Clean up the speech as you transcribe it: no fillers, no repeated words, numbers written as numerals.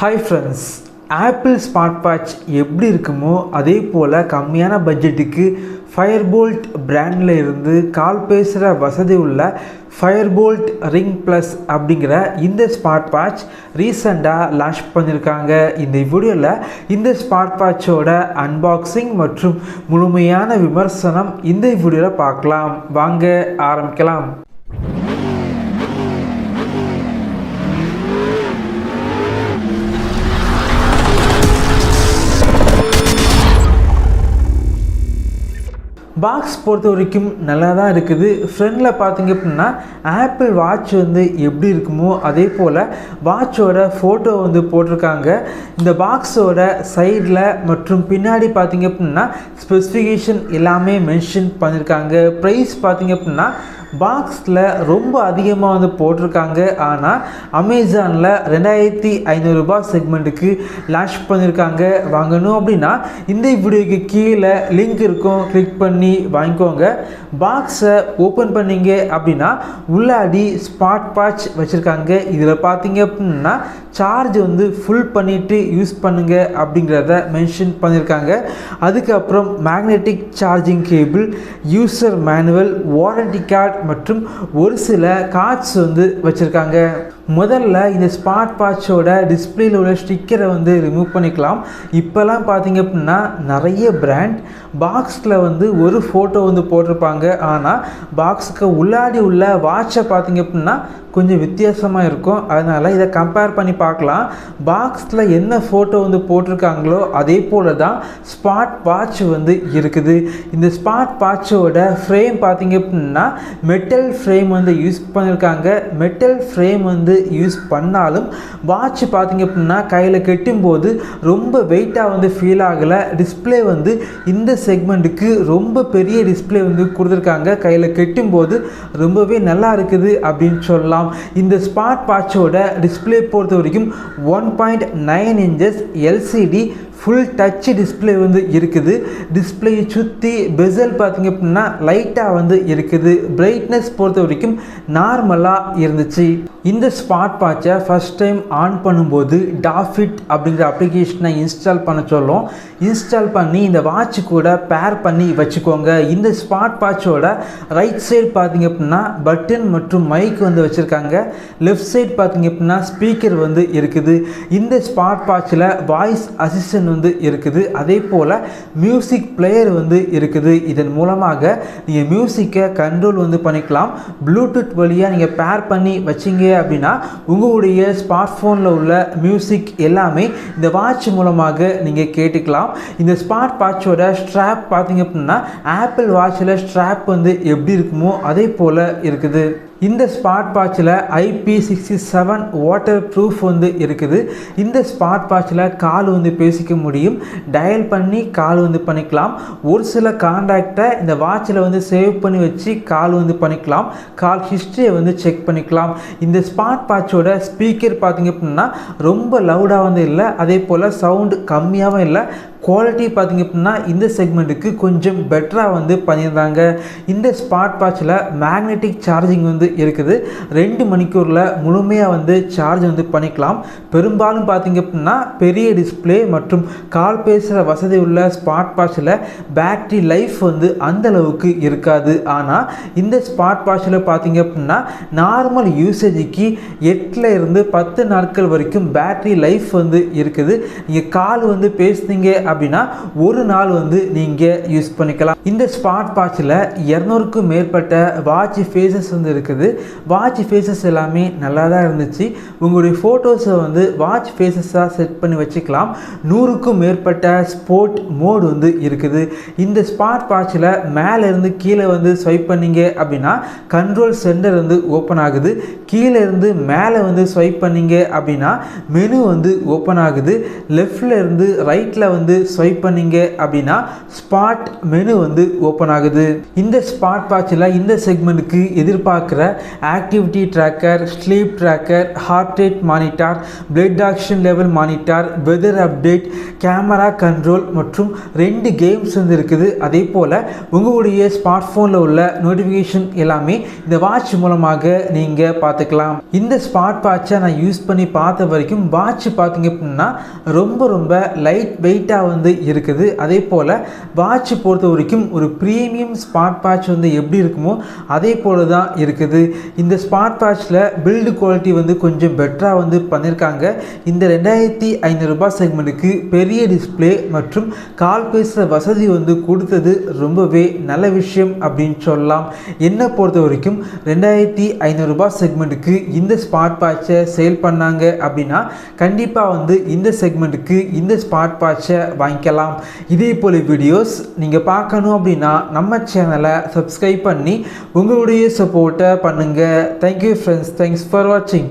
Hi friends, Apple Smartwatch எப்படி இருக்குமோ அதே போல் கம்மியான பட்ஜெட்டுக்கு Fire-Boltt பிராண்டில் இருந்து கால் பேசுகிற வசதி உள்ள Fire-Boltt Ring Plus அப்படிங்கிற இந்த ஸ்மார்ட் ரீசெண்டாக லான்ச் பண்ணியிருக்காங்க. இந்த வீடியோவில் இந்த ஸ்மார்ட் வாட்சோட அன்பாக்சிங் மற்றும் முழுமையான விமர்சனம் இந்த வீடியோவில் பார்க்கலாம். வாங்க ஆரம்பிக்கலாம். பாக்ஸ் பொறுத்த வரைக்கும் நல்லா தான் இருக்குது. ஃப்ரண்டில் பார்த்திங்க அப்படின்னா ஆப்பிள் வாட்ச் எப்படி இருக்குமோ அதே போல் வாட்சோட ஃபோட்டோ போட்டிருக்காங்க. இந்த பாக்ஸோட சைடில் மற்றும் பின்னாடி பார்த்திங்க அப்படின்னா ஸ்பெசிஃபிகேஷன் எல்லாமே மென்ஷன் பண்ணியிருக்காங்க. ப்ரைஸ் பார்த்திங்க அப்படின்னா பாக்ஸில் ரொம்ப அதிகமாக போட்டிருக்காங்க. ஆனால் அமேசானில் 2500 ரூபாய் செக்மெண்ட்டுக்கு லான்ச் பண்ணியிருக்காங்க. வாங்கணும் அப்படின்னா இந்த வீடியோக்கு கீழே லிங்க் இருக்கும், கிளிக் பண்ணி வாங்கிக்கோங்க. பாக்ஸை ஓப்பன் பண்ணிங்க அப்படின்னா உள்ளாடி ஸ்மார்ட் வாட்ச் வச்சுருக்காங்க. இதில் பார்த்தீங்க அப்படின்னா சார்ஜ் ஃபுல் பண்ணிவிட்டு யூஸ் பண்ணுங்க அப்படிங்கிறத மென்ஷன் பண்ணியிருக்காங்க. அதுக்கப்புறம் magnetic charging cable, user manual, warranty card மற்றும் ஒரு சில கார்ட்ஸ் வச்சுருக்காங்க. முதல்ல இந்த ஸ்மார்ட் வாட்சோட டிஸ்பிளேல உள்ள ஸ்டிக்கரை ரிமூவ் பண்ணிக்கலாம். இப்போல்லாம் பார்த்தீங்க அப்படின்னா நிறைய பிராண்ட் பாக்ஸில் ஒரு ஃபோட்டோ போட்டிருப்பாங்க. ஆனால் பாக்ஸுக்கு உள்ளாடி உள்ள வாட்சை பார்த்தீங்க அப்படின்னா கொஞ்சம் வித்தியாசமாக இருக்கும். அதனால் இதை கம்பேர் பண்ணி பார்க்கலாம். பாக்ஸில் என்ன ஃபோட்டோ போட்டிருக்காங்களோ அதே போல் தான் ஸ்மார்ட் வாட்ச் இருக்குது. இந்த ஸ்மார்ட் வாட்சோட ஃப்ரேம் பார்த்தீங்க அப்படின்னா மெட்டல் ஃப்ரேம் யூஸ் பண்ணியிருக்காங்க. மெட்டல் ஃப்ரேம் யூஸ் பண்ணாலும் வாட்ச் பார்த்தீங்க அப்படின்னா கையில் கெட்டும்போது ரொம்ப வெயிட்டாக ஃபீல் ஆகலை. டிஸ்பிளே இந்த செக்மெண்ட்டுக்கு ரொம்ப பெரிய டிஸ்பிளே கொடுத்துருக்காங்க. கையில் கெட்டும்போது ரொம்பவே நல்லா இருக்குது அப்படின்னு சொல்லலாம். இந்த ஸ்மார்ட் வாட்சோட டிஸ்பிளே பொறுத்த வரைக்கும் 1.9 inches LCD full touch display இருக்குது. டிஸ்பிளேயை சுற்றி பெசல் பார்த்திங்க அப்படின்னா லைட்டாக இருக்குது. பிரைட்னஸ் பொறுத்த வரைக்கும் நார்மலாக இருந்துச்சு. இந்த ஸ்மார்ட் வாட்சை ஃபஸ்ட் டைம் ஆன் பண்ணும்போது டாஃபிட் அப்படிங்கிற அப்ளிகேஷனை இன்ஸ்டால் பண்ண சொல்லும். இன்ஸ்டால் பண்ணி இந்த வாட்ச் கூட பேர் பண்ணி வச்சுக்கோங்க. இந்த ஸ்மார்ட் வாட்சோட ரைட் சைடு பார்த்திங்க அப்படின்னா பட்டன் மற்றும் மைக் வச்சுருக்காங்க. லெஃப்ட் சைடு பார்த்திங்க அப்படின்னா ஸ்பீக்கர் இருக்குது. இந்த ஸ்மார்ட் வாட்சில் வாய்ஸ் அசிஸ்டன்ட் இருக்குது. அதே போல் மியூசிக் பிளேயர் இருக்குது. இதன் மூலமாக நீங்கள் மியூசிக்கை கண்ட்ரோல் பண்ணிக்கலாம். ப்ளூடூத் வழியாக நீங்கள் பேர் பண்ணி வச்சிங்க அப்படின்னா உங்களுடைய ஸ்மார்ட் ஃபோனில் உள்ள மியூசிக் எல்லாமே இந்த வாட்ச் மூலமாக நீங்கள் கேட்டுக்கலாம். இந்த ஸ்மார்ட் வாட்சோட ஸ்ட்ராப் பார்த்தீங்க அப்படின்னா ஆப்பிள் வாட்சில் ஸ்ட்ராப் எப்படி இருக்குமோ அதே போல் இருக்குது. இந்த ஸ்மார்ட் வாட்சில் IP67 வாட்டர் ப்ரூஃப் இருக்குது. இந்த ஸ்மார்ட் வாட்சில் கால் பேசிக்க முடியும். டயல் பண்ணி கால் பண்ணிக்கலாம். ஒரு சில கான்டாக்டை இந்த வாட்சில் சேவ் பண்ணி வச்சு கால் பண்ணிக்கலாம். கால் ஹிஸ்ட்ரியை செக் பண்ணிக்கலாம். இந்த ஸ்மார்ட் வாட்சோட ஸ்பீக்கர் பார்த்திங்க அப்படின்னா ரொம்ப லவுடாக இல்லை, அதே போல் சவுண்டு கம்மியாகவும் இல்லை. குவாலிட்டி பார்த்திங்க அப்படின்னா இந்த செக்மெண்ட்டுக்கு கொஞ்சம் பெட்டராக பண்ணியிருந்தாங்க. இந்த ஸ்மார்ட் வாட்சில் மேக்னெட்டிக் சார்ஜிங் இருக்குது. 2 மணிக்கூரில் முழுமையாக சார்ஜ் பண்ணிக்கலாம். பெரும்பாலும் பார்த்திங்க அப்படின்னா பெரிய டிஸ்பிளே மற்றும் கால் பேசுகிற வசதி உள்ள ஸ்மார்ட் வாட்சில் பேட்டரி லைஃப் அந்தளவுக்கு இருக்காது. ஆனால் இந்த ஸ்மார்ட் வாட்சில் பார்த்திங்க அப்படின்னா நார்மல் யூசேஜுக்கு 8 இருந்து 10 நாட்கள் வரைக்கும் பேட்டரி லைஃப் இருக்குது. நீங்கள் கால் பேசுனீங்க அப்படின்னா ஒரு நாள் நீங்கள் யூஸ் பண்ணிக்கலாம். இந்த ஸ்மார்ட் வாட்சில் 200க்கும் மேற்பட்ட வாட்ச் ஃபேஸஸ் இருக்குது. வாட்ச் ஃபேஸஸ் எல்லாமே நல்லா தான் இருந்துச்சு. உங்களுடைய ஃபோட்டோஸை வாட்ச் ஃபேஸஸாக செட் பண்ணி வச்சுக்கலாம். 100க்கும் மேற்பட்ட ஸ்போர்ட் மோடு இருக்குது. இந்த ஸ்மார்ட் வாட்சில் மேலேருந்து கீழே ஸ்வைப் பண்ணிங்க அப்படின்னா கண்ட்ரோல் சென்டர் ஓப்பன் ஆகுது. கீழே இருந்து மேலே ஸ்வைப் பண்ணிங்க அப்படின்னா மெனு ஓப்பன் ஆகுது. லெஃப்டில் இருந்து ரைட்டில் ஸ்வைப் பண்ணீங்க அப்படின்னா ஸ்மார்ட் மெனு வந்து ஓப்பன் ஆகுது. இந்த ஸ்மார்ட் வாட்சில் இந்த செக்மெண்ட்டுக்கு எதிர்பார்க்குற activity tracker, sleep tracker, heart rate monitor, blood oxygen level monitor, weather update, camera control மற்றும் 2 கேம்ஸ் வந்து இருக்குது. அதே போல் உங்களுடைய ஸ்மார்ட் ஃபோனில் உள்ள நோட்டிஃபிகேஷன் எல்லாமே இந்த வாட்ச் மூலமாக நீங்கள் பார்த்துக்கலாம். இந்த ஸ்மார்ட் வாட்சை நான் யூஸ் பண்ணி பார்த்த வரைக்கும் வாட்ச் பார்த்தீங்க அப்படின்னா ரொம்ப லைட் வெயிட்டாக வந்து இருக்குது. அதே போல் வாட்ச் பொறுத்த வரைக்கும் ஒரு ப்ரீமியம் ஸ்மார்ட் வாட்ச் வந்து எப்படி இருக்குமோ அதே போல தான் இருக்குது. இந்த ஸ்மார்ட் வாட்சில் பில்டு குவாலிட்டி வந்து கொஞ்சம் பெட்டராக வந்து பண்ணியிருக்காங்க. இந்த 2500 ரூபாய் செக்மெண்ட்டுக்கு பெரிய டிஸ்பிளே மற்றும் கால் பேசுகிற வசதி வந்து கொடுத்தது ரொம்பவே நல்ல விஷயம் அப்படின்னு சொல்லலாம். என்னை பொறுத்த வரைக்கும் 2500 ரூபாய் செக்மெண்ட்டுக்கு இந்த ஸ்மார்ட் வாட்சை சேல் பண்ணாங்க அப்படின்னா கண்டிப்பாக வந்து இந்த செக்மெண்ட்டுக்கு இந்த ஸ்மார்ட் வாட்சை வாங்கிக்கலாம். இதே போல் வீடியோஸ் நீங்கள் பார்க்கணும் அப்படின்னா நம்ம சேனலை சப்ஸ்கிரைப் பண்ணி உங்களுடைய சப்போர்ட்டை பண்ணுங்கள். தேங்க்யூ ஃப்ரெண்ட்ஸ், தேங்க்ஸ் ஃபார் வாட்சிங்.